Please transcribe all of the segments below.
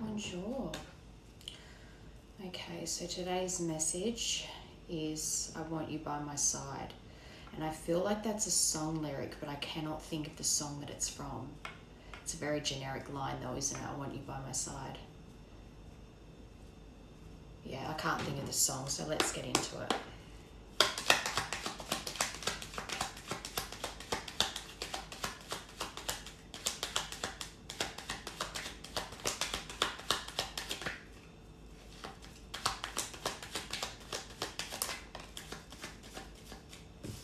Bonjour. Okay, so today's message is I want you by my side. And I feel like that's a song lyric, but I cannot think of the song that it's from. It's a very generic line though, isn't it? I want you by my side. Yeah, I can't think of the song, so let's get into it.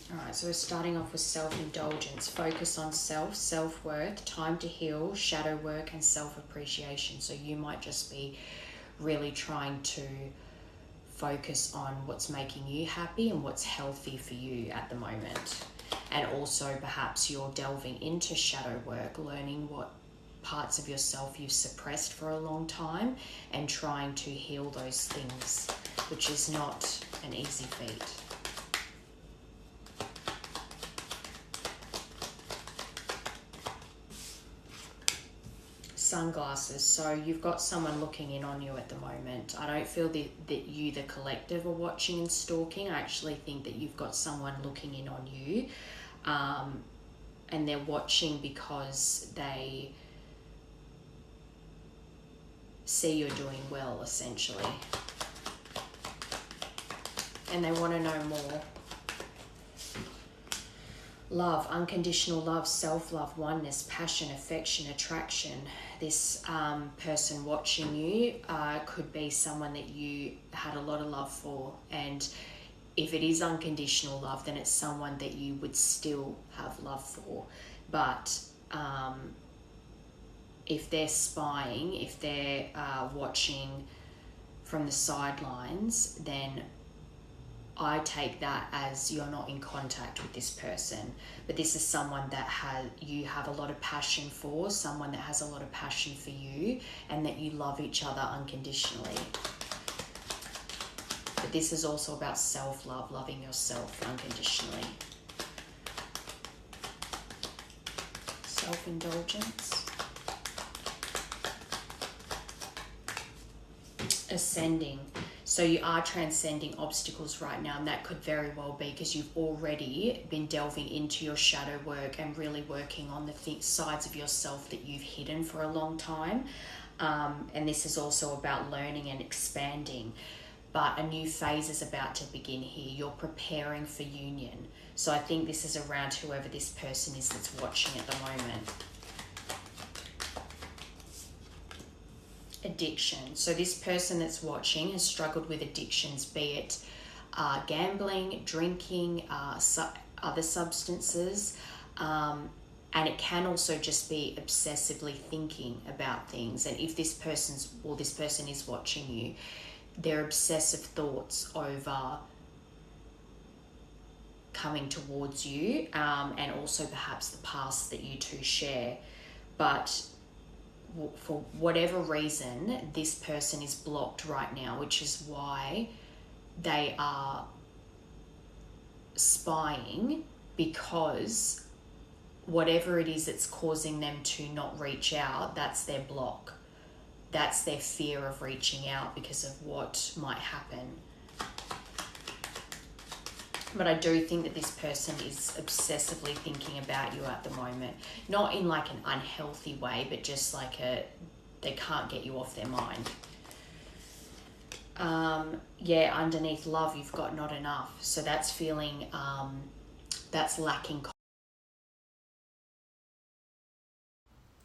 Alright, so we're starting off with self-indulgence. Focus on self, self-worth, time to heal, shadow work, and self-appreciation. So you might just be really trying to focus on what's making you happy and what's healthy for you at the moment. And also perhaps you're delving into shadow work, learning what parts of yourself you've suppressed for a long time and trying to heal those things, which is not an easy feat. Sunglasses. So you've got someone looking in on you at the moment. I don't feel that you, the collective, are watching and stalking. I actually think that you've got someone looking in on you, and they're watching because they see you're doing well, essentially, and they want to know more. Love, unconditional love, self-love, oneness, passion, affection, attraction. This person watching you could be someone that you had a lot of love for, and if it is unconditional love, then it's someone that you would still have love for. But if they're spying, if they're watching from the sidelines, then I take that as you're not in contact with this person. But this is someone that you have a lot of passion for, someone that has a lot of passion for you, and that you love each other unconditionally. But this is also about self-love, loving yourself unconditionally. Self-indulgence. Ascending. So you are transcending obstacles right now, and that could very well be because you've already been delving into your shadow work and really working on the sides of yourself that you've hidden for a long time. And this is also about learning and expanding. But a new phase is about to begin here. You're preparing for union. So I think this is around whoever this person is that's watching at the moment. Addiction. So this person that's watching has struggled with addictions, be it gambling, drinking, other substances, and it can also just be obsessively thinking about things. And if this person is watching you, their obsessive thoughts over coming towards you, and also perhaps the past that you two share. But for whatever reason, this person is blocked right now, which is why they are spying, because whatever it is that's causing them to not reach out, that's their block. That's their fear of reaching out because of what might happen. But I do think that this person is obsessively thinking about you at the moment. Not in like an unhealthy way, but just like they can't get you off their mind. Underneath love, you've got not enough. So that's feeling, that's lacking.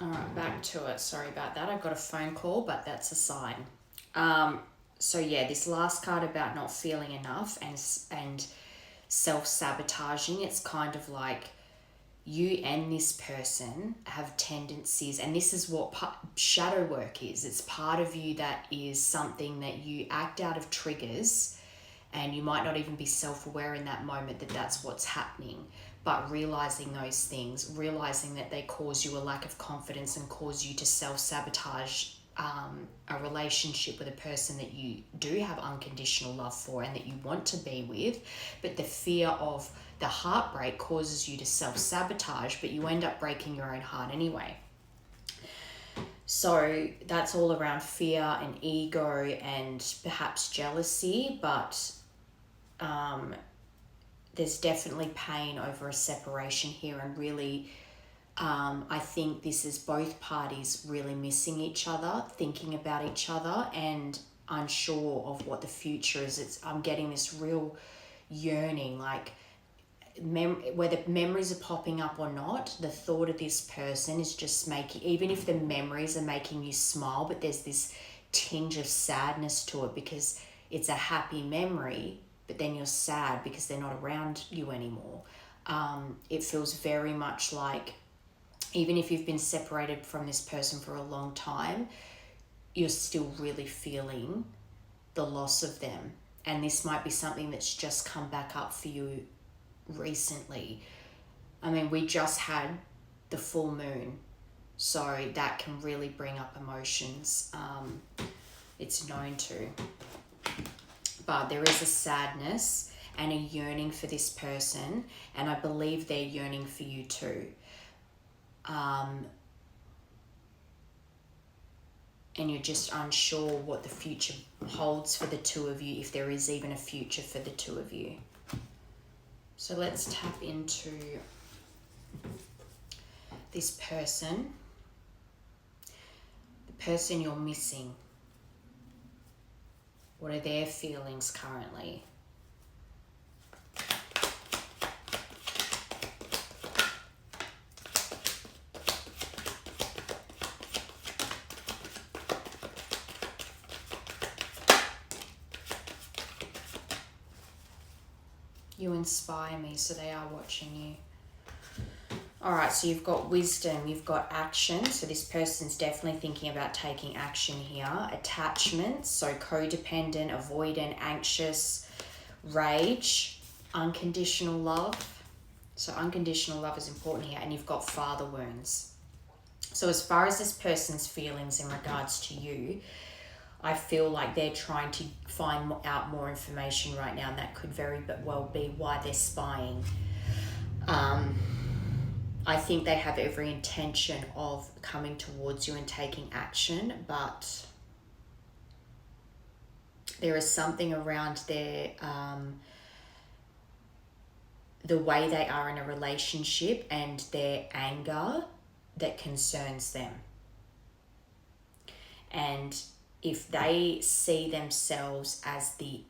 All right, back to it. Sorry about that. I got a phone call, but that's a sign. This last card about not feeling enough and self-sabotaging, it's kind of like you and this person have tendencies, and this is what shadow work is. It's part of you that is something that you act out of triggers, and you might not even be self-aware in that moment that that's what's happening. But realizing those things, realizing that they cause you a lack of confidence and cause you to self-sabotage a relationship with a person that you do have unconditional love for and that you want to be with, but the fear of the heartbreak causes you to self-sabotage, but you end up breaking your own heart anyway. So that's all around fear and ego and perhaps jealousy, but there's definitely pain over a separation here, and really I think this is both parties really missing each other, thinking about each other, and unsure of what the future is. I'm getting this real yearning, like whether memories are popping up or not, the thought of this person is just making, even if the memories are making you smile, but there's this tinge of sadness to it because it's a happy memory, but then you're sad because they're not around you anymore. It feels very much like, even if you've been separated from this person for a long time, you're still really feeling the loss of them. And this might be something that's just come back up for you recently. I mean, we just had the full moon, so that can really bring up emotions. It's known to. But there is a sadness and a yearning for this person, and I believe they're yearning for you too. And you're just unsure what the future holds for the two of you, if there is even a future for the two of you. So let's tap into this person, the person you're missing. What are their feelings currently? You inspire me, so they are watching you. All right, so you've got wisdom, you've got action. So this person's definitely thinking about taking action here. Attachment, so codependent, avoidant, anxious, rage, unconditional love. So unconditional love is important here. And you've got father wounds. So as far as this person's feelings in regards to you, I feel like they're trying to find out more information right now, and that could very well be why they're spying. I think they have every intention of coming towards you and taking action, but there is something around their the way they are in a relationship and their anger that concerns them. And if they see themselves as the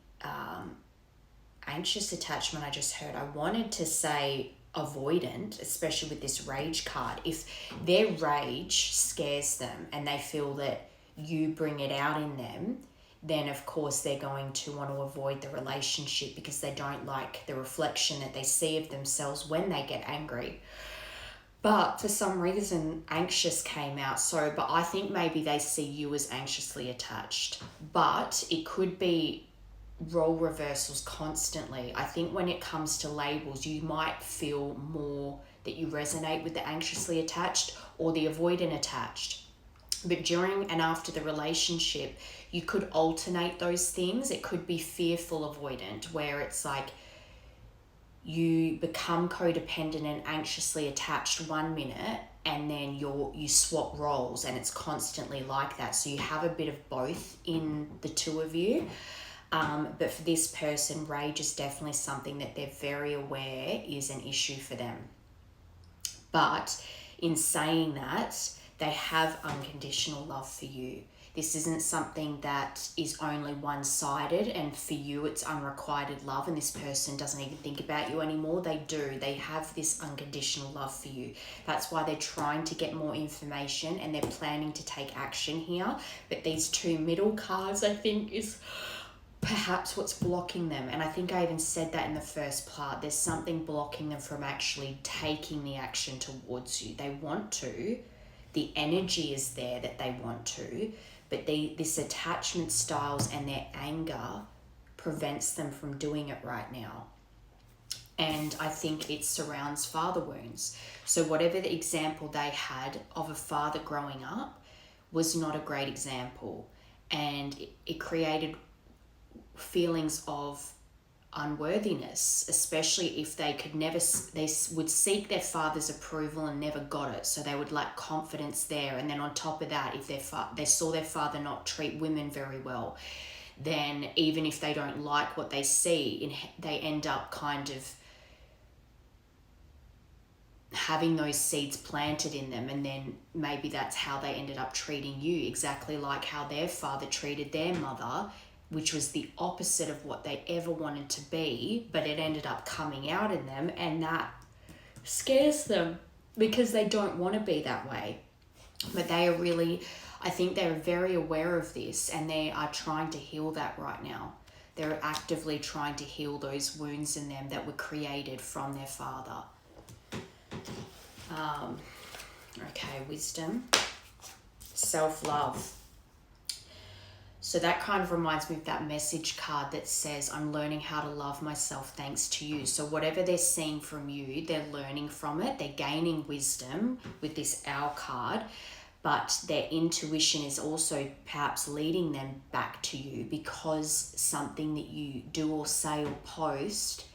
anxious attachment I just heard, I wanted to say avoidant, especially with this rage card. If their rage scares them and they feel that you bring it out in them, then of course they're going to want to avoid the relationship because they don't like the reflection that they see of themselves when they get angry. But for some reason, anxious came out. But I think maybe they see you as anxiously attached. But it could be role reversals constantly. I think when it comes to labels, you might feel more that you resonate with the anxiously attached or the avoidant attached. But during and after the relationship, you could alternate those things. It could be fearful avoidant, where it's like you become codependent and anxiously attached 1 minute, and then you swap roles, and it's constantly like that. So you have a bit of both in the two of you. But for this person, rage is definitely something that they're very aware is an issue for them. But in saying that, they have unconditional love for you. This isn't something that is only one-sided, and for you it's unrequited love and this person doesn't even think about you anymore. They do. They have this unconditional love for you. That's why they're trying to get more information and they're planning to take action here. But these two middle cards, I think, is perhaps what's blocking them. And I think I even said that in the first part. There's something blocking them from actually taking the action towards you. They want to. The energy is there that they want to. But this attachment styles and their anger prevents them from doing it right now. And I think it surrounds father wounds. So whatever the example they had of a father growing up was not a great example. And it created feelings of unworthiness, especially if they would seek their father's approval and never got it, so they would lack confidence there. And then on top of that, if they saw their father not treat women very well, then even if they don't like what they see, they end up kind of having those seeds planted in them, and then maybe that's how they ended up treating you, exactly like how their father treated their mother, which was the opposite of what they ever wanted to be, but it ended up coming out in them, and that scares them because they don't want to be that way. But they are really, I think they're very aware of this, and they are trying to heal that right now. They're actively trying to heal those wounds in them that were created from their father. Okay, wisdom, self-love. So that kind of reminds me of that message card that says, I'm learning how to love myself thanks to you. So whatever they're seeing from you, they're learning from it. They're gaining wisdom with this owl card, but their intuition is also perhaps leading them back to you because something that you do or say or post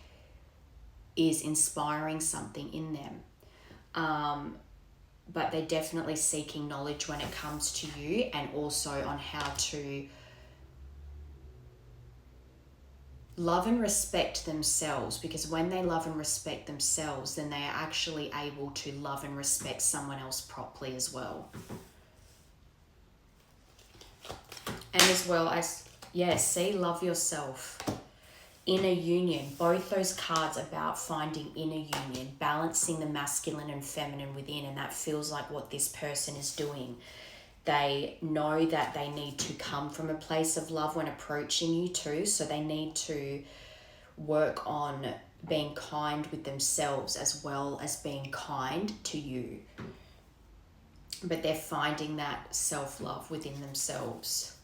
is inspiring something in them. But they're definitely seeking knowledge when it comes to you, and also on how to love and respect themselves, because when they love and respect themselves, then they are actually able to love and respect someone else properly as well. And as well as, love yourself. Inner union, both those cards about finding inner union, balancing the masculine and feminine within, and that feels like what this person is doing. They know that they need to come from a place of love when approaching you too, so they need to work on being kind with themselves as well as being kind to you. But they're finding that self-love within themselves.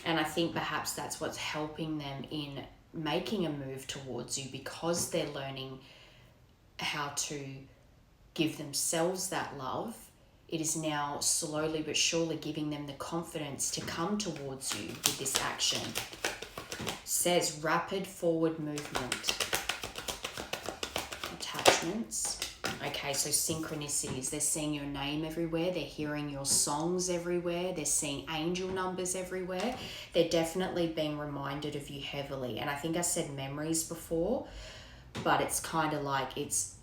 And I think perhaps that's what's helping them in making a move towards you, because they're learning how to give themselves that love. It is now slowly but surely giving them the confidence to come towards you with this action. It says rapid forward movement. Attachments. Okay, so synchronicities. They're seeing your name everywhere. They're hearing your songs everywhere. They're seeing angel numbers everywhere. They're definitely being reminded of you heavily. And I think I said memories before, but it's kind of like it's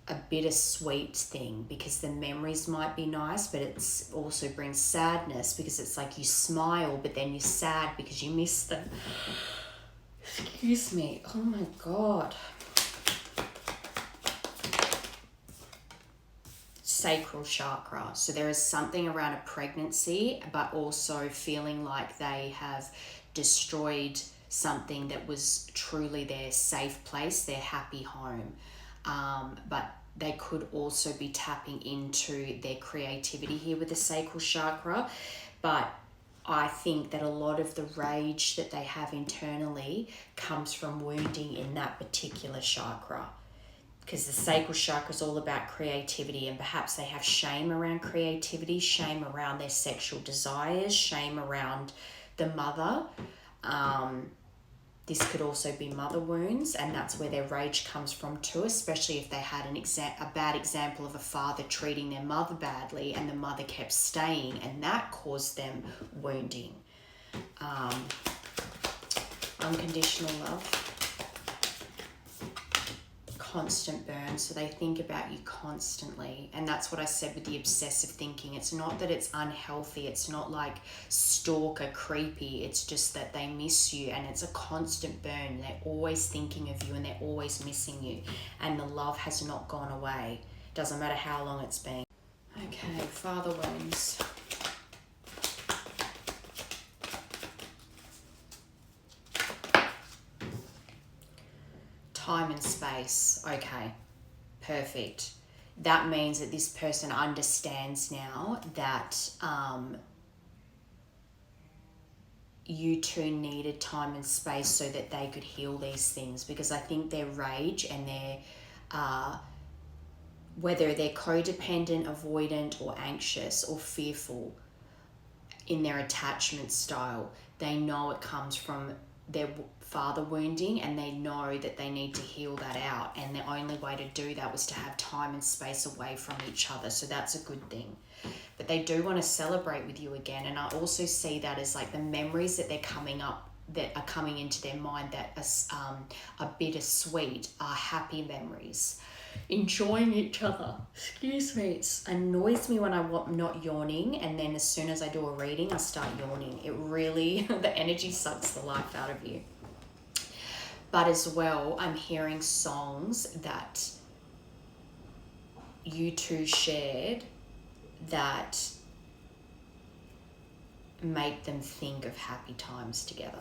a bittersweet thing, because the memories might be nice, but it's also brings sadness, because it's like you smile, but then you're sad because you miss them. Excuse me. Oh my God. Sacral chakra. So there is something around a pregnancy, but also feeling like they have destroyed something that was truly their safe place, their happy home. But they could also be tapping into their creativity here with the sacral chakra. But I think that a lot of the rage that they have internally comes from wounding in that particular chakra. Because the sacral chakra is all about creativity, and perhaps they have shame around creativity, shame around their sexual desires, shame around the mother. This could also be mother wounds, and that's where their rage comes from too, especially if they had a bad example of a father treating their mother badly and the mother kept staying, and that caused them wounding. Unconditional love. Constant burn, so they think about you constantly, and that's what I said with the obsessive thinking. It's not that it's unhealthy, it's not like stalker creepy, it's just that they miss you, and it's a constant burn. They're always thinking of you, and they're always missing you, and the love has not gone away. Doesn't matter how long it's been. Okay, father wounds. Time and space. Okay, perfect. That means that this person understands now that you two needed time and space so that they could heal these things, because I think their rage and their whether they're codependent, avoidant, or anxious or fearful in their attachment style, they know it comes from their father wounding, and they know that they need to heal that out, and the only way to do that was to have time and space away from each other. So that's a good thing. But they do want to celebrate with you again. And I also see that as like the memories that they're coming up, that are coming into their mind that are bittersweet, are happy memories. Enjoying each other. Excuse me. It annoys me when I'm not yawning, and then as soon as I do a reading, I start yawning. It really, the energy sucks the life out of you. But as well, I'm hearing songs that you two shared that make them think of happy times together.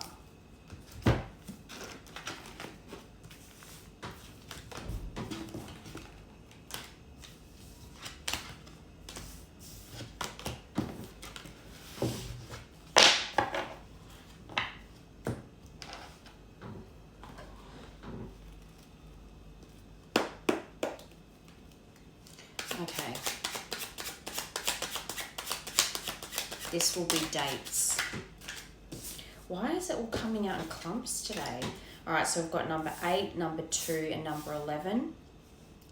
Okay. This will be dates. Why is it all coming out in clumps today? All right, so we've got number 8, number 2, and number 11.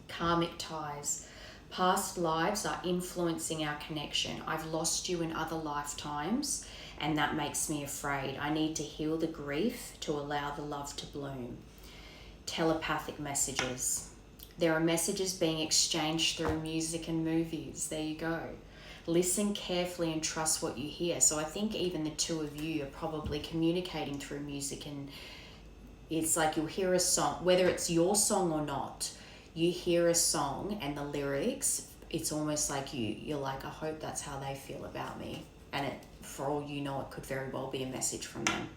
Karmic ties. Past lives are influencing our connection. I've lost you in other lifetimes, and that makes me afraid. I need to heal the grief to allow the love to bloom. Telepathic messages. There are messages being exchanged through music and movies. There you go. Listen carefully and trust what you hear. So I think even the two of you are probably communicating through music, and it's like you'll hear a song, whether it's your song or not, you hear a song and the lyrics, it's almost like you're like, I hope that's how they feel about me. And it, for all you know, it could very well be a message from them.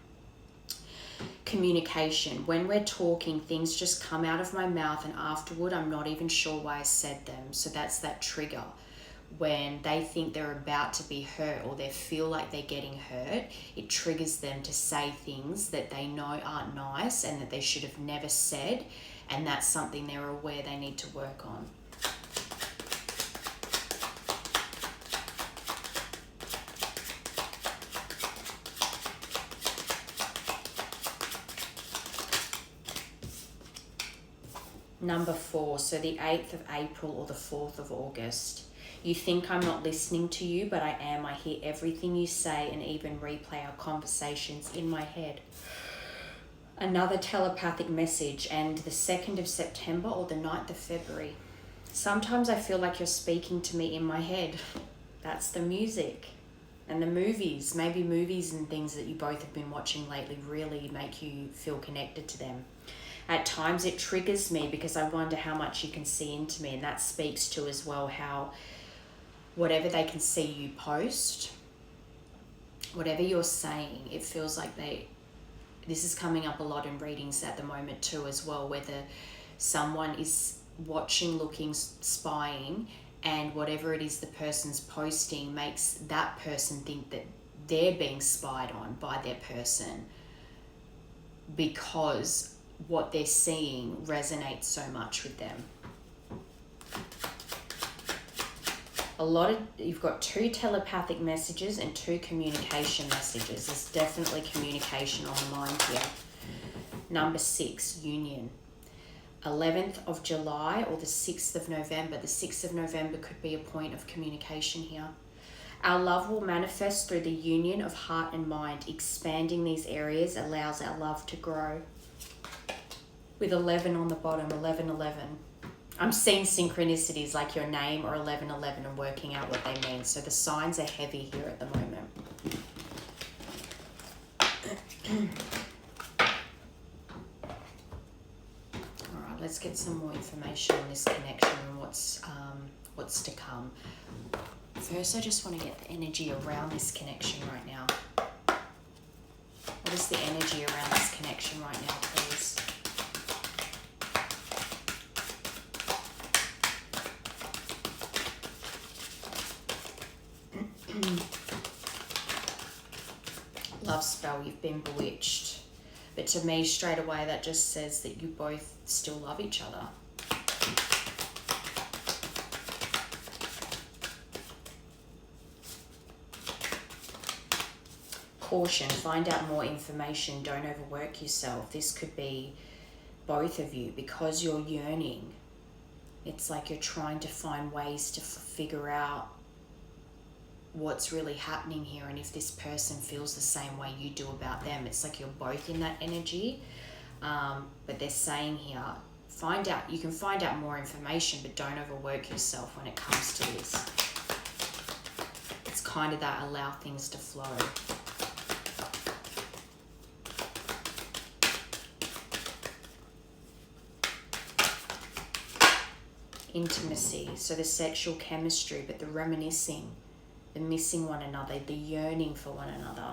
Communication. When we're talking, things just come out of my mouth, and afterward I'm not even sure why I said them. So that's that trigger. When they think they're about to be hurt, or they feel like they're getting hurt, it triggers them to say things that they know aren't nice and that they should have never said, and that's something they're aware they need to work on. Number 4, so the 8th of April or the 4th of August. You think I'm not listening to you, but I am. I hear everything you say and even replay our conversations in my head. Another telepathic message, and the 2nd of September or the 9th of February. Sometimes I feel like you're speaking to me in my head. That's the music. And the movies, maybe movies and things that you both have been watching lately really make you feel connected to them. At times it triggers me because I wonder how much you can see into me, and that speaks to as well how whatever they can see you post, whatever you're saying, it feels like this is coming up a lot in readings at the moment too as well, whether someone is watching, looking, spying, and whatever it is the person's posting makes that person think that they're being spied on by their person, because what they're seeing resonates so much with them. You've got 2 telepathic messages and 2 communication messages. There's definitely communication on the mind here. Number 6, union. 11th of July or the 6th of November. The 6th of November could be a point of communication here. Our love will manifest through the union of heart and mind. Expanding these areas allows our love to grow. With 11 on the bottom, 1111. I'm seeing synchronicities like your name or 1111 and working out what they mean. So the signs are heavy here at the moment. All right, let's get some more information on this connection and what's to come. First, I just want to get the energy around this connection right now. What is the energy around this connection right now, please? Love spell, you've been bewitched. But to me, straight away, that just says that you both still love each other. Caution, find out more information, don't overwork yourself. This could be both of you because you're yearning. It's like you're trying to find ways to figure out what's really happening here and if this person feels the same way you do about them. It's like you're both in that energy. But they're saying here, you can find out more information, but don't overwork yourself when it comes to this. It's kind of that allow things to flow. Intimacy, so the sexual chemistry, but the reminiscing, the missing one another, the yearning for one another.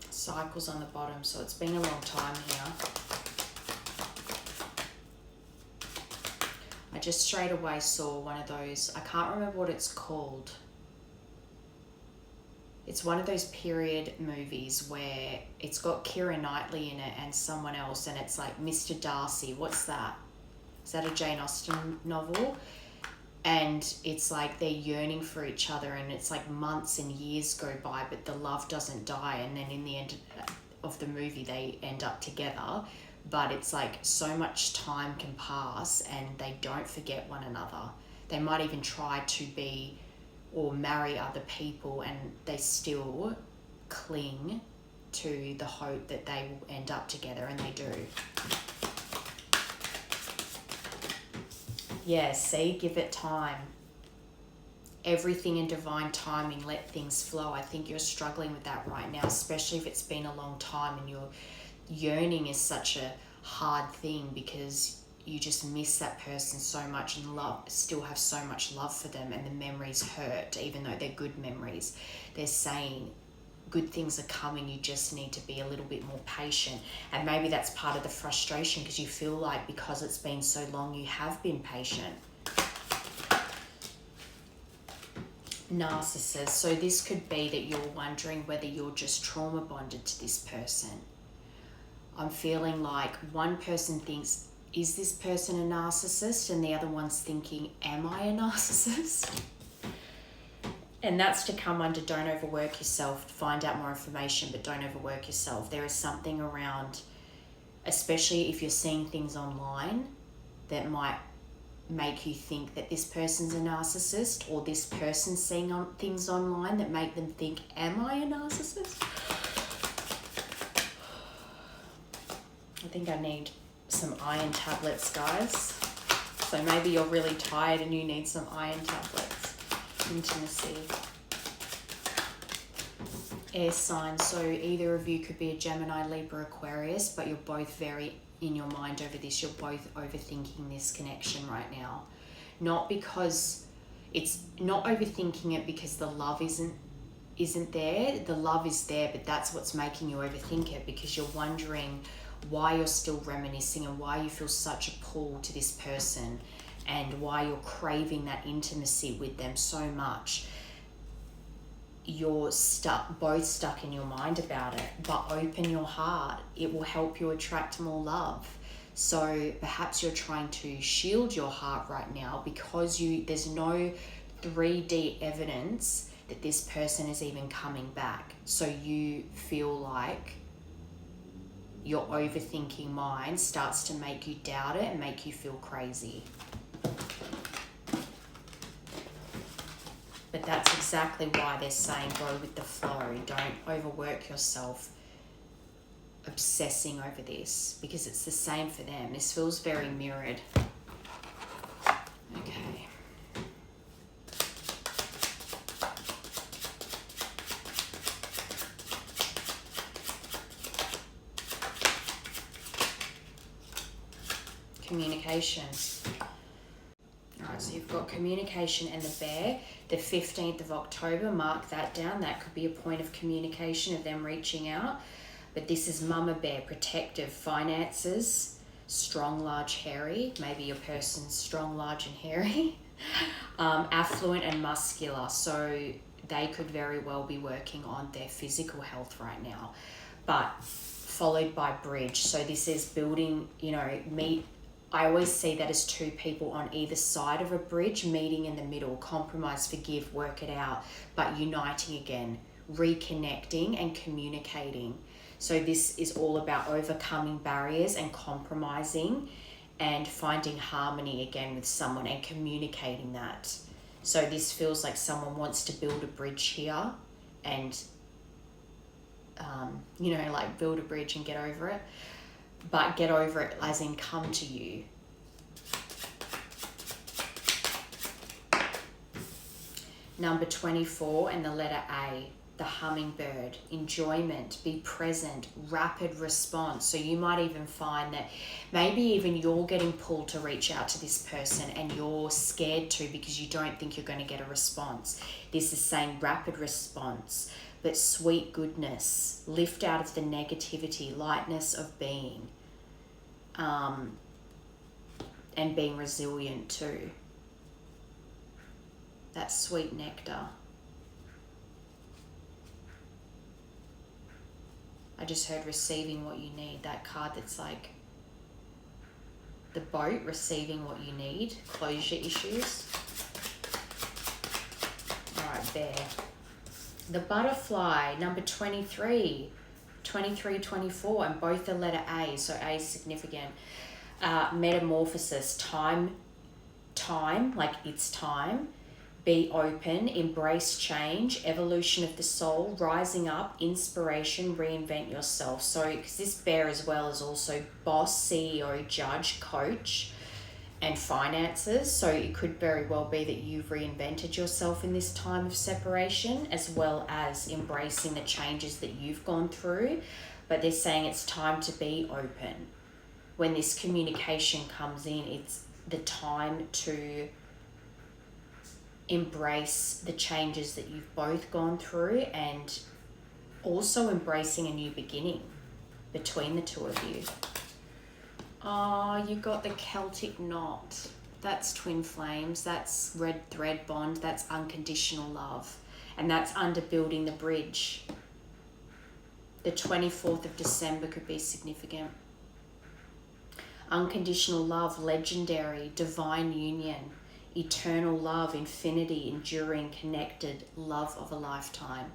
Cycles on the bottom, so it's been a long time here. I just straight away saw one of those, I can't remember what it's called. It's one of those period movies where it's got Keira Knightley in it and someone else, and it's like Mr. Darcy. What's that? Is that a Jane Austen novel? And it's like they're yearning for each other, and it's like months and years go by, but the love doesn't die. And then in the end of the movie, they end up together. But it's like so much time can pass and they don't forget one another. They might even try to be or marry other people, and they still cling to the hope that they will end up together, and they do. Yeah, see, give it time. Everything in divine timing, let things flow. I think you're struggling with that right now, especially if it's been a long time and your yearning is such a hard thing because you just miss that person so much and still have so much love for them, and the memories hurt even though they're good memories. They're saying good things are coming, you just need to be a little bit more patient. And maybe that's part of the frustration because you feel like because it's been so long you have been patient. Narcissist, so this could be that you're wondering whether you're just trauma bonded to this person. I'm feeling like one person thinks, is this person a narcissist? And the other one's thinking, am I a narcissist? And that's to come under don't overwork yourself, find out more information, but don't overwork yourself. There is something around, especially if you're seeing things online, that might make you think that this person's a narcissist, or this person's seeing things online that make them think, am I a narcissist? I think I need some iron tablets, guys. So maybe you're really tired and you need some iron tablets. Intimacy. Air sign, so either of you could be a Gemini, Libra, Aquarius, but you're both very in your mind over this. You're both overthinking this connection right now. Not because it's not overthinking it because the love isn't there. The love is there, but that's what's making you overthink it, because you're wondering why you're still reminiscing and why you feel such a pull to this person and why you're craving that intimacy with them so much. You're both stuck in your mind about it, but open your heart. It will help you attract more love. So perhaps you're trying to shield your heart right now because there's no 3D evidence that this person is even coming back. So you feel like your overthinking mind starts to make you doubt it and make you feel crazy. But that's exactly why they're saying go with the flow. Don't overwork yourself obsessing over this, because it's the same for them. This feels very mirrored. Okay. Communication. Alright, so you've got communication and the bear. The 15th of October, mark that down. That could be a point of communication of them reaching out. But this is Mama Bear, protective, finances, strong, large, hairy. Maybe your person's strong, large, and hairy. Affluent and muscular. So they could very well be working on their physical health right now. But followed by bridge. So this is building, I always see that as two people on either side of a bridge meeting in the middle, compromise, forgive, work it out, but uniting again, reconnecting and communicating. So this is all about overcoming barriers and compromising and finding harmony again with someone and communicating that. So this feels like someone wants to build a bridge here and, like build a bridge and get over it. But get over it as in come to you. Number 24 and the letter A, the hummingbird, enjoyment, be present, rapid response. So you might even find that maybe even you're getting pulled to reach out to this person and you're scared to because you don't think you're going to get a response. This is saying rapid response, but sweet goodness, lift out of the negativity, lightness of being, and being resilient too. That sweet nectar. I just heard receiving what you need. That card that's like the boat, receiving what you need, closure issues. All right, there. The butterfly, number 23, 24, and both the letter A, so A is significant. Metamorphosis, time, like it's time. Be open, embrace change, evolution of the soul, rising up, inspiration, reinvent yourself. So, because this bear as well is also boss, CEO, judge, coach, and finances. So it could very well be that you've reinvented yourself in this time of separation, as well as embracing the changes that you've gone through. But they're saying it's time to be open. When this communication comes in, it's the time to embrace the changes that you've both gone through and also embracing a new beginning between the two of you. Oh, you got the Celtic knot. That's twin flames. That's red thread bond. That's unconditional love. And that's under building the bridge. The 24th of December could be significant. Unconditional love, legendary, divine union, eternal love, infinity, enduring, connected, love of a lifetime.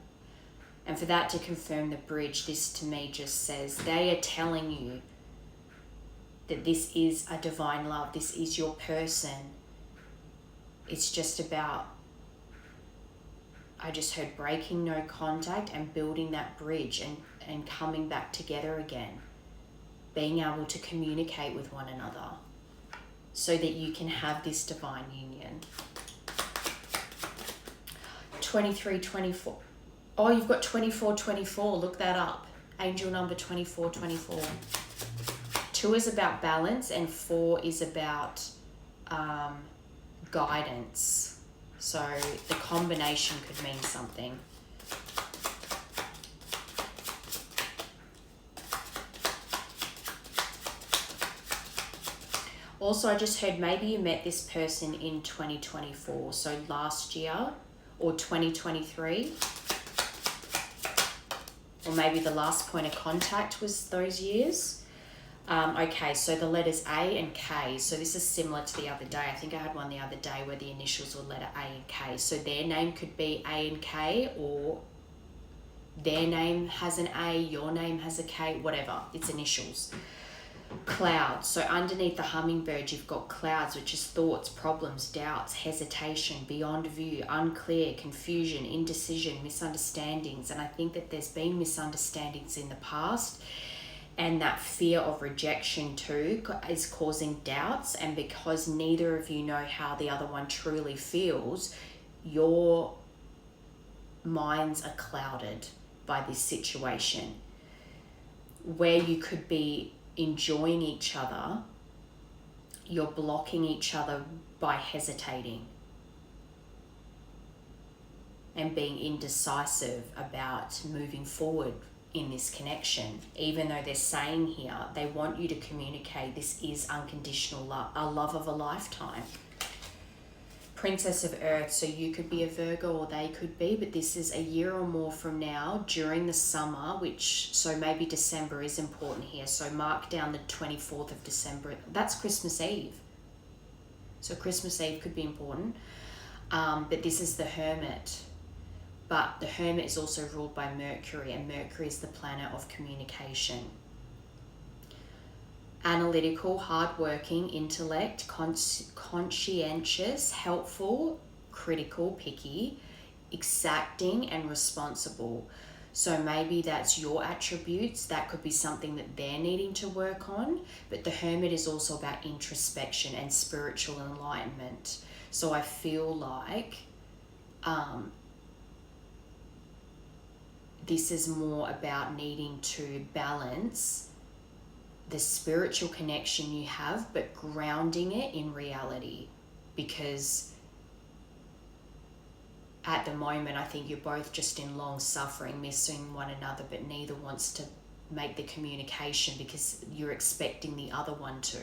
And for that to confirm the bridge, this to me just says they are telling you that this is a divine love. This is your person. It's just about, I just heard breaking no contact and building that bridge and coming back together again. Being able to communicate with one another so that you can have this divine union. 23, 24. Oh, you've got 24, 24. Look that up. Angel number 24, 24. 2 is about balance and 4 is about guidance. So the combination could mean something. Also, I just heard maybe you met this person in 2024, so last year, or 2023. Or maybe the last point of contact was those years. Okay, so the letters A and K. So this is similar to the other day. I think I had one the other day where the initials were letter A and K. So their name could be A and K, or their name has an A, your name has a K, whatever. It's initials. Clouds. So underneath the hummingbird, you've got clouds, which is thoughts, problems, doubts, hesitation, beyond view, unclear, confusion, indecision, misunderstandings. And I think that there's been misunderstandings in the past, and that fear of rejection too is causing doubts. And because neither of you know how the other one truly feels, your minds are clouded by this situation, where you could be enjoying each other, you're blocking each other by hesitating and being indecisive about moving forward in this connection. Even though they're saying here they want you to communicate this is unconditional love, a love of a lifetime. Princess of Earth, so you could be a Virgo or they could be, but this is a year or more from now during the summer, so maybe December is important here. So mark down the 24th of December. That's Christmas Eve. So Christmas Eve could be important. But this is the Hermit. But the Hermit is also ruled by Mercury, and Mercury is the planet of communication. Analytical, hardworking, intellect, conscientious, helpful, critical, picky, exacting, and responsible. So maybe that's your attributes. That could be something that they're needing to work on. But the Hermit is also about introspection and spiritual enlightenment. So I feel like this is more about needing to balance the spiritual connection you have, but grounding it in reality. Because at the moment, I think you're both just in long suffering, missing one another, but neither wants to make the communication because you're expecting the other one to.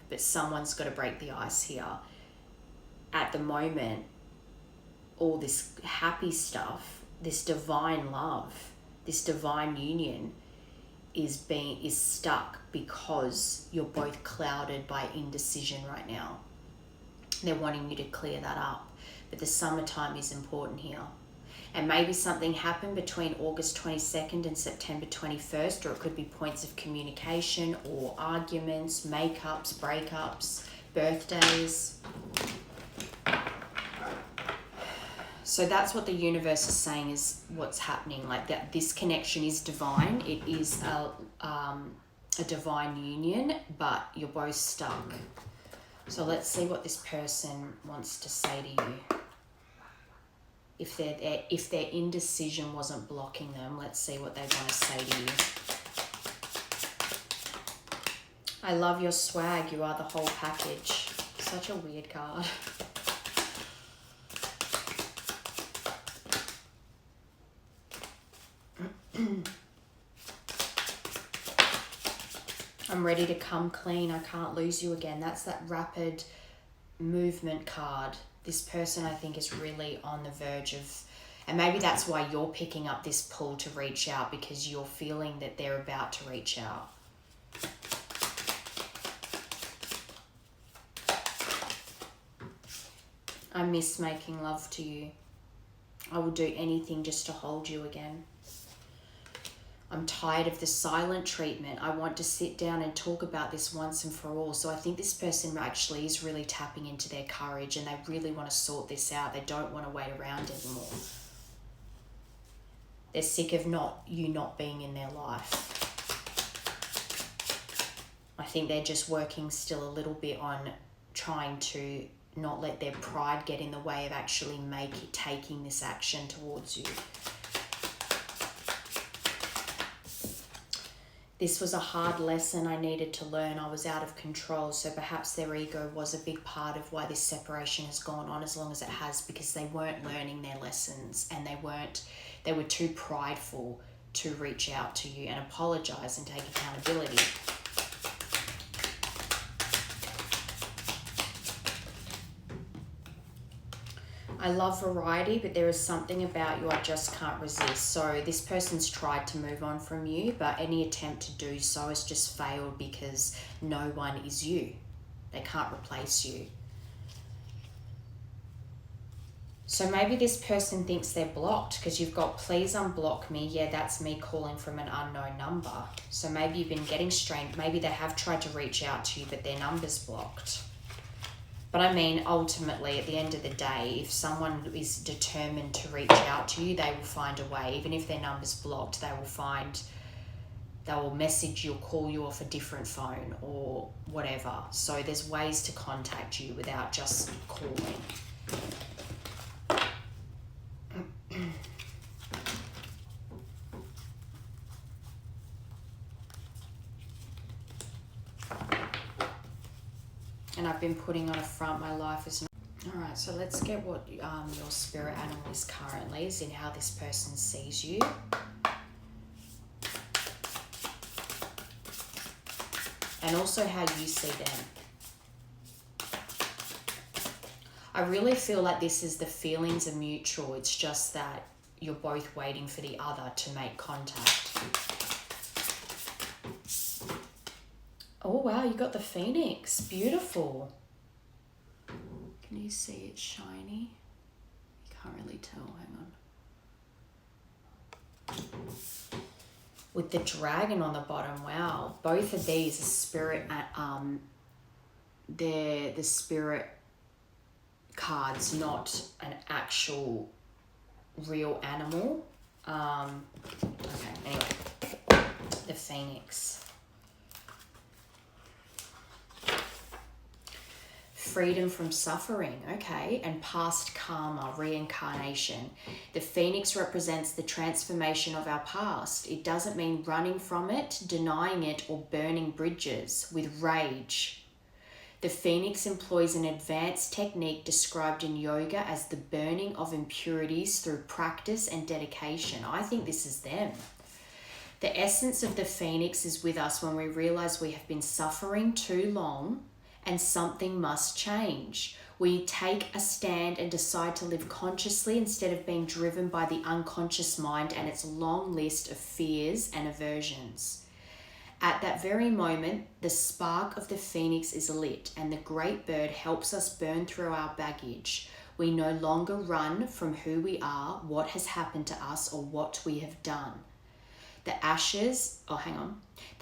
But someone's got to break the ice here. At the moment, all this happy stuff, this divine love, this divine union is stuck because you're both clouded by indecision right now. They're wanting you to clear that up. But the summertime is important here. And maybe something happened between August 22nd and September 21st, or it could be points of communication or arguments, makeups, breakups, birthdays. So that's what the universe is saying is what's happening. Like that, this connection is divine. It is a divine union, but you're both stuck. So let's see what this person wants to say to you. If their indecision wasn't blocking them, let's see what they want to say to you. I love your swag. You are the whole package. Such a weird card. I'm ready to come clean. I can't lose you again. That's that rapid movement card. This person, I think, is really on the verge of, and maybe that's why you're picking up this pull to reach out, because you're feeling that they're about to reach out. I miss making love to you. I will do anything just to hold you again. I'm tired of the silent treatment. I want to sit down and talk about this once and for all. So I think this person actually is really tapping into their courage and they really want to sort this out. They don't want to wait around anymore. They're sick of you not being in their life. I think they're just working still a little bit on trying to not let their pride get in the way of actually taking this action towards you. This was a hard lesson I needed to learn. I was out of control. So perhaps their ego was a big part of why this separation has gone on as long as it has, because they weren't learning their lessons and they were too prideful to reach out to you and apologize and take accountability. I love variety, but there is something about you I just can't resist. So this person's tried to move on from you, but any attempt to do so has just failed because no one is you. They can't replace you. So maybe this person thinks they're blocked because you've got please unblock me. Yeah, that's me calling from an unknown number. So maybe you've been getting strained. Maybe they have tried to reach out to you, but their number's blocked. But I mean, ultimately, at the end of the day, if someone is determined to reach out to you, they will find a way. Even if their number's blocked, they will message you or call you off a different phone or whatever. So there's ways to contact you without just calling. And I've been putting on a front, my life is not... Alright, so let's get what your spirit animal is currently, as in how this person sees you. And also how you see them. I really feel like this is the feelings are mutual. It's just that you're both waiting for the other to make contact. Oh, wow, you got the Phoenix. Beautiful. Can you see it's shiny? You can't really tell. Hang on. With the dragon on the bottom, wow. Both of these are spirit, they're the spirit cards, not an actual real animal. Okay, anyway. The Phoenix. Freedom from suffering, okay, and past karma, reincarnation. The Phoenix represents the transformation of our past. It doesn't mean running from it, denying it, or burning bridges with rage. The Phoenix employs an advanced technique described in yoga as the burning of impurities through practice and dedication. I think this is them. The essence of the Phoenix is with us when we realize we have been suffering too long and something must change. We take a stand and decide to live consciously instead of being driven by the unconscious mind and its long list of fears and aversions. At that very moment, the spark of the Phoenix is lit and the great bird helps us burn through our baggage. We no longer run from who we are, what has happened to us, or what we have done. The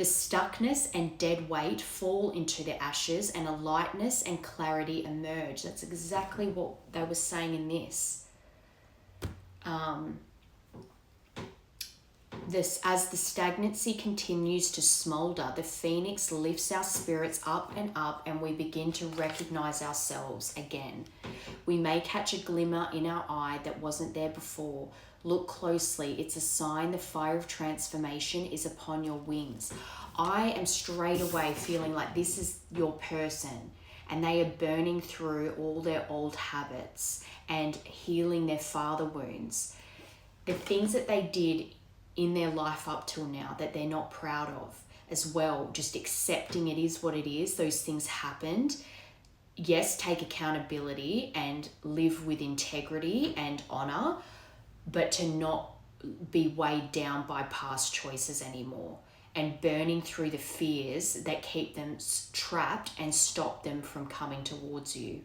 stuckness and dead weight fall into the ashes and a lightness and clarity emerge. That's exactly what they were saying in this. As the stagnancy continues to smolder, the Phoenix lifts our spirits up, and we begin to recognize ourselves again. We may catch a glimmer in our eye that wasn't there before. Look closely. It's a sign the fire of transformation is upon your wings. I am straight away feeling like this is your person, and they are burning through all their old habits and healing their father wounds. The things that they did in their life up till now that they're not proud of as well, just accepting it is what it is. Those things happened. Yes, take accountability and live with integrity and honor, but to not be weighed down by past choices anymore and burning through the fears that keep them trapped and stop them from coming towards you.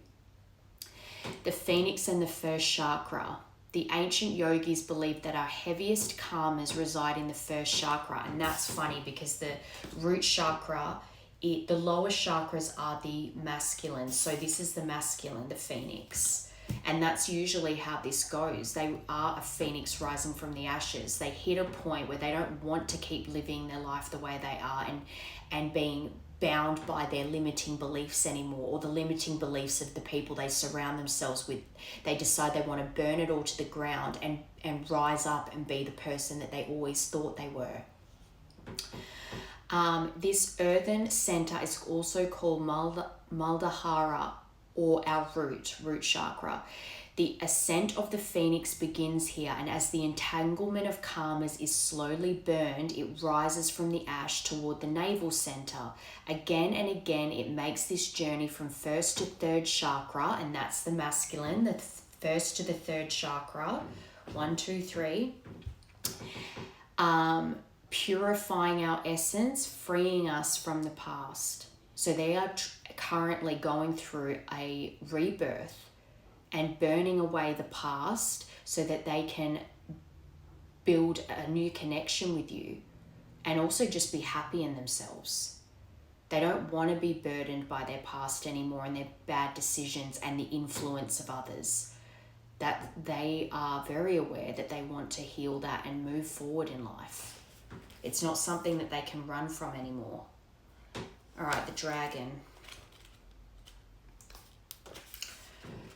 The Phoenix and the first chakra. The ancient yogis believed that our heaviest karmas reside in the first chakra, and that's funny because the root chakra, the lower chakras are the masculine. So this is the masculine, the Phoenix. And that's usually how this goes. They are a phoenix rising from the ashes. They hit a point where they don't want to keep living their life the way they are and being bound by their limiting beliefs anymore, or the limiting beliefs of the people they surround themselves with. They decide they want to burn it all to the ground and rise up and be the person that they always thought they were. This earthen center is also called Muladhara, or our root chakra. The ascent of the Phoenix begins here, and as the entanglement of karmas is slowly burned, it rises from the ash toward the navel center. Again and again, it makes this journey from first to third chakra, and that's the masculine, the first to the third chakra. 1, 2, 3. Purifying our essence, freeing us from the past. So they are currently going through a rebirth and burning away the past so that they can build a new connection with you and also just be happy in themselves. They don't want to be burdened by their past anymore and their bad decisions and the influence of others. That they are very aware that they want to heal that and move forward in life. It's not something that they can run from anymore. All right, the dragon.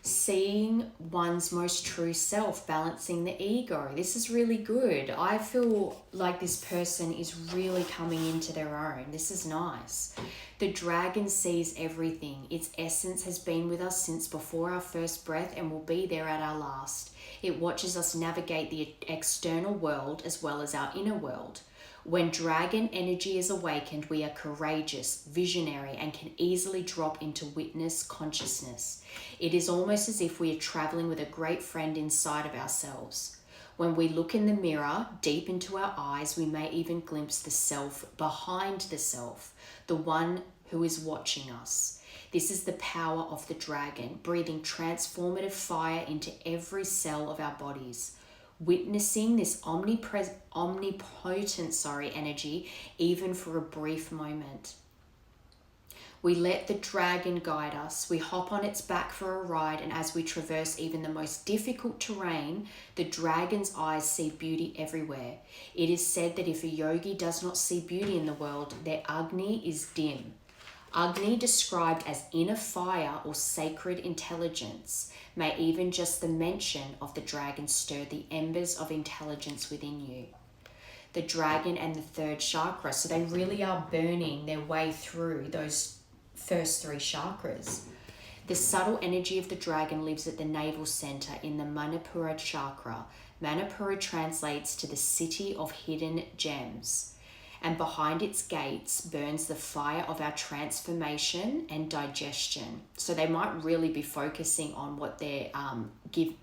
Seeing one's most true self, balancing the ego. This is really good. I feel like this person is really coming into their own. This is nice. The dragon sees everything. Its essence has been with us since before our first breath and will be there at our last. It watches us navigate the external world as well as our inner world. When dragon energy is awakened, we are courageous, visionary, and can easily drop into witness consciousness. It is almost as if we are traveling with a great friend inside of ourselves. When we look in the mirror, deep into our eyes, we may even glimpse the self behind the self, the one who is watching us. This is the power of the dragon, breathing transformative fire into every cell of our bodies. Witnessing this omnipotent energy, even for a brief moment. We let the dragon guide us. We hop on its back for a ride, and as we traverse even the most difficult terrain, the dragon's eyes see beauty everywhere. It is said that if a yogi does not see beauty in the world, their Agni is dim. Agni, described as inner fire or sacred intelligence, may even just the mention of the dragon stir the embers of intelligence within you. The dragon and the third chakra, so they really are burning their way through those first three chakras. The subtle energy of the dragon lives at the navel center in the Manipura chakra. Manipura translates to the city of hidden gems. And behind its gates burns the fire of our transformation and digestion. So they might really be focusing on what they're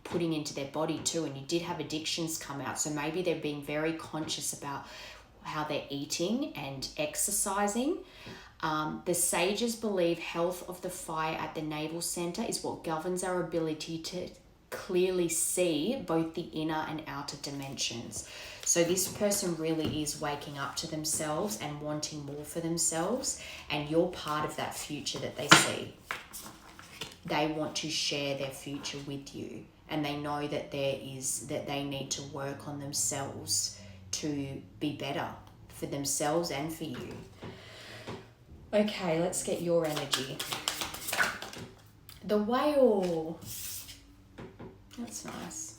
putting into their body too. And you did have addictions come out, so maybe they're being very conscious about how they're eating and exercising. The sages believe health of the fire at the navel center is what governs our ability to clearly see both the inner and outer dimensions. So this person really is waking up to themselves and wanting more for themselves, and you're part of that future that they see. They want to share their future with you, and they know that they need to work on themselves to be better for themselves and for you. Okay, let's get your energy. The whale. That's nice.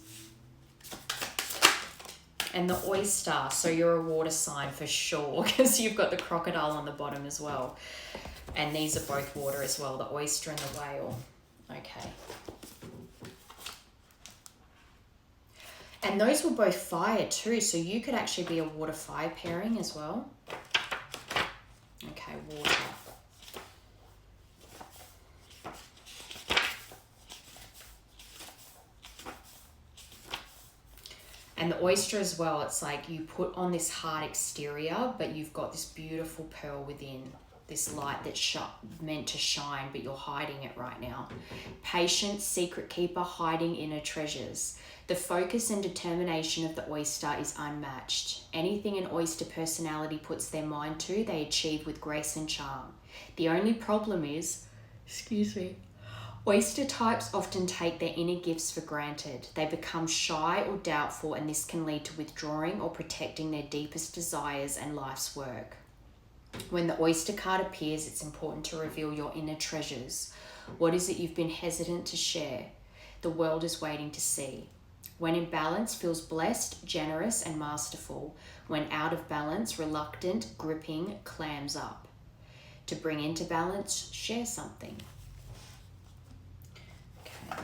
And the oyster, so you're a water sign for sure, because you've got the crocodile on the bottom as well. And these are both water as well, the oyster and the whale. Okay. And those were both fire too, so you could actually be a water-fire pairing as well. Okay, water. And the oyster as well, it's like you put on this hard exterior, but you've got this beautiful pearl within, this light that's meant to shine, but you're hiding it right now. Patient, secret keeper, hiding inner treasures. The focus and determination of the oyster is unmatched. Anything an oyster personality puts their mind to, they achieve with grace and charm. The only problem is, oyster types often take their inner gifts for granted. They become shy or doubtful, and this can lead to withdrawing or protecting their deepest desires and life's work. When the oyster card appears, it's important to reveal your inner treasures. What is it you've been hesitant to share? The world is waiting to see. When in balance, feels blessed, generous, and masterful. When out of balance, reluctant, gripping, clams up. To bring into balance, share something.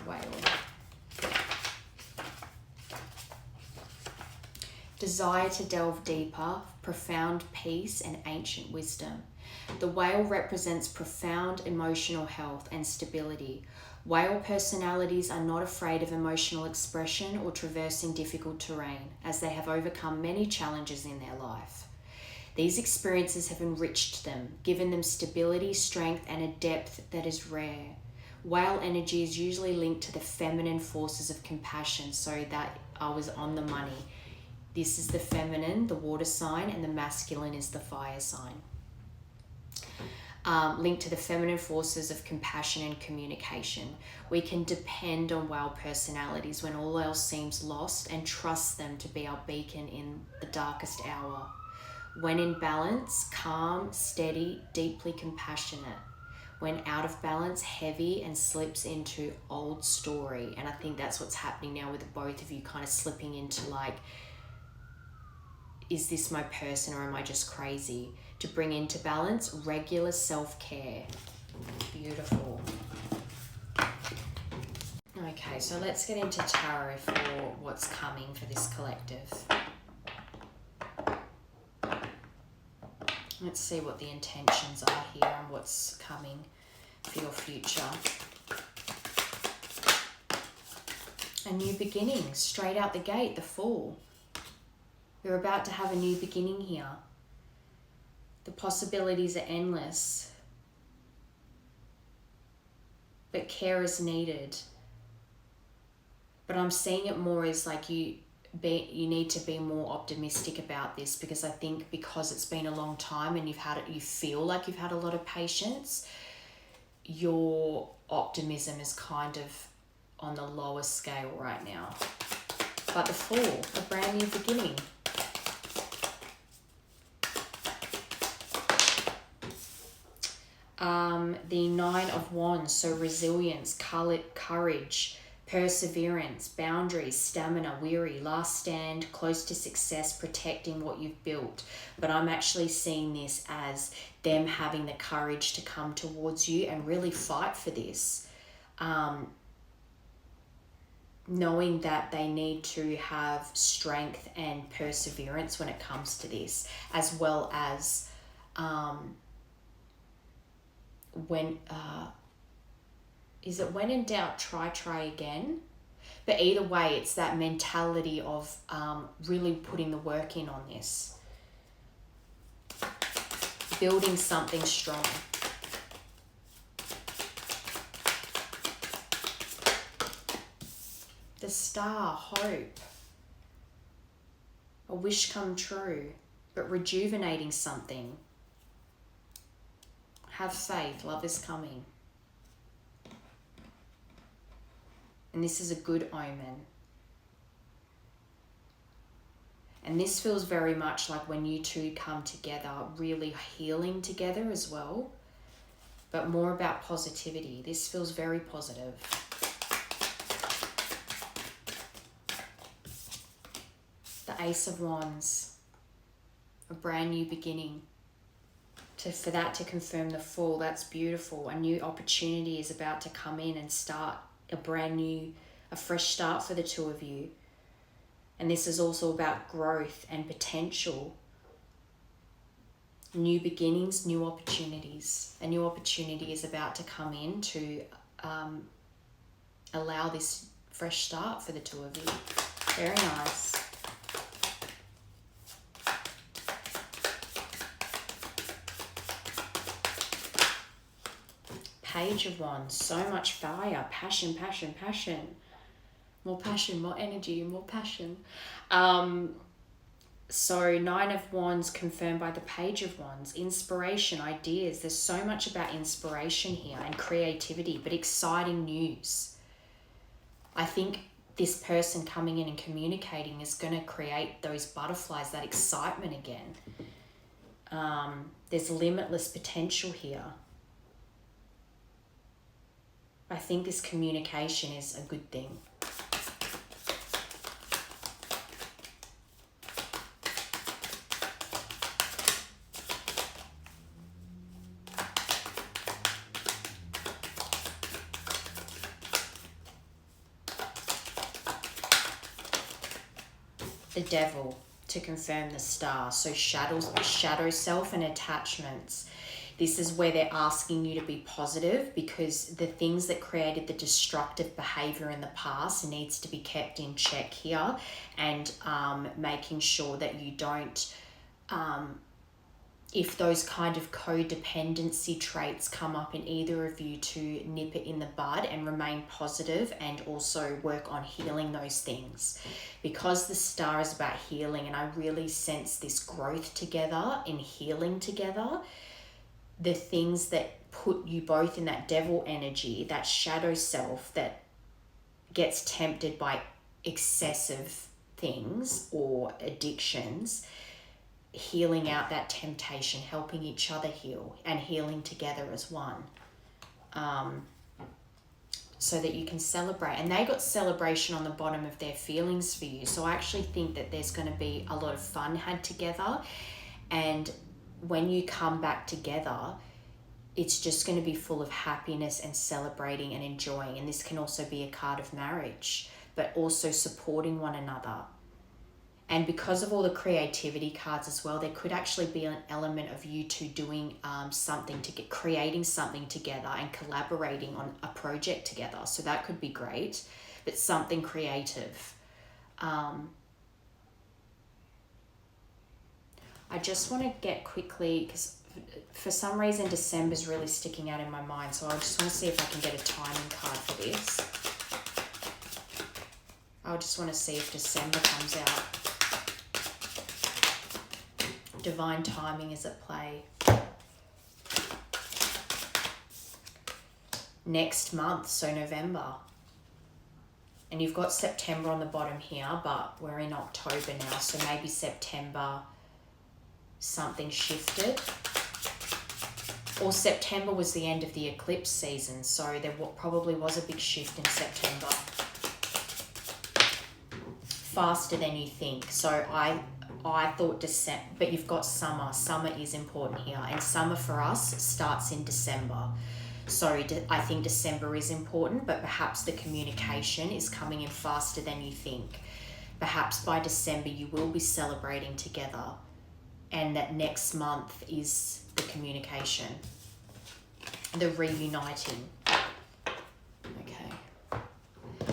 Whale. Desire to delve deeper, profound peace and ancient wisdom. The whale represents profound emotional health and stability. Whale personalities are not afraid of emotional expression or traversing difficult terrain, as they have overcome many challenges in their life. These experiences have enriched them, given them stability, strength, and a depth that is rare. Whale energy is usually linked to the feminine forces of compassion, so that I was on the money. This is the feminine, the water sign, and the masculine is the fire sign. Linked to the feminine forces of compassion and communication. We can depend on whale personalities when all else seems lost and trust them to be our beacon in the darkest hour. When in balance, calm, steady, deeply compassionate. When out of balance, heavy and slips into old story. And I think that's what's happening now with both of you, kind of slipping into like, is this my person or am I just crazy? To bring into balance, regular self-care. Beautiful. Okay, so let's get into tarot for what's coming for this collective. Let's see what the intentions are here and what's coming for your future. A new beginning, straight out the gate, the Fool. You're about to have a new beginning here. The possibilities are endless. But care is needed. But I'm seeing it more as like you need to be more optimistic about this, because I think because it's been a long time and you feel like you've had a lot of patience, your optimism is kind of on the lower scale right now. But the Fool, a brand new beginning. The Nine of Wands, so resilience, courage, perseverance, boundaries, stamina, weary, last stand, close to success, protecting what you've built. But I'm actually seeing this as them having the courage to come towards you and really fight for this. Knowing that they need to have strength and perseverance when it comes to this, as well as when in doubt, try again. But either way, it's that mentality of really putting the work in on this. Building something strong. The Star, hope. A wish come true, but rejuvenating something. Have faith, love is coming. And this is a good omen. And this feels very much like when you two come together, really healing together as well, but more about positivity. This feels very positive. The Ace of Wands, a brand new beginning. For that to confirm the Fool, that's beautiful. A new opportunity is about to come in and start a fresh start for the two of you. And this is also about growth and potential. New beginnings, new opportunities. A new opportunity is about to come in to allow this fresh start for the two of you. Very nice. Page of Wands, so much fire, passion. More passion, more energy, more passion. So Nine of Wands confirmed by the Page of Wands. Inspiration, ideas. There's so much about inspiration here and creativity, but exciting news. I think this person coming in and communicating is going to create those butterflies, that excitement again. There's limitless potential here. I think this communication is a good thing. The Devil, to confirm the Star. So shadow self and attachments. This is where they're asking you to be positive, because the things that created the destructive behavior in the past needs to be kept in check here, and making sure that you don't, if those kind of codependency traits come up in either of you, to nip it in the bud and remain positive, and also work on healing those things. Because the Star is about healing, and I really sense this growth together, in healing together. The things that put you both in that devil energy, that shadow self that gets tempted by excessive things or addictions, healing out that temptation, helping each other heal, and healing together as one. So that you can celebrate. And they got celebration on the bottom of their feelings for you. So I actually think that there's going to be a lot of fun had together. And when you come back together, it's just going to be full of happiness and celebrating and enjoying. And this can also be a card of marriage, but also supporting one another. And because of all the creativity cards as well, there could actually be an element of you two doing something to creating something together and collaborating on a project together. So that could be great, but something creative. I just want to get quickly, because for some reason December's really sticking out in my mind. So I just want to see if I can get a timing card for this. I just want to see if December comes out. Divine timing is at play. Next month, so November. And you've got September on the bottom here, but we're in October now, so maybe September something shifted. Or September was the end of the eclipse season, so there probably was a big shift in September. Faster than you think. So I thought December, but you've got summer. Summer is important here, and summer for us starts in December. So I think December is important, but perhaps the communication is coming in faster than you think. Perhaps by December you will be celebrating together, and that next month is the communication, the reuniting.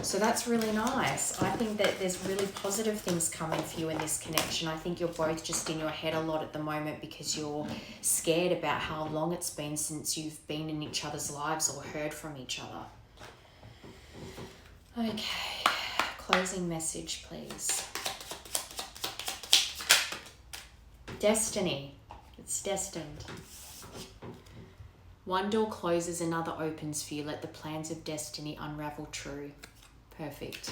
So that's really nice. I think that there's really positive things coming for you in this connection. I think you're both just in your head a lot at the moment because you're scared about how long it's been since you've been in each other's lives or heard from each other. Okay, closing message, please. Destiny. It's destined. One door closes, another opens for you. Let the plans of destiny unravel true. Perfect.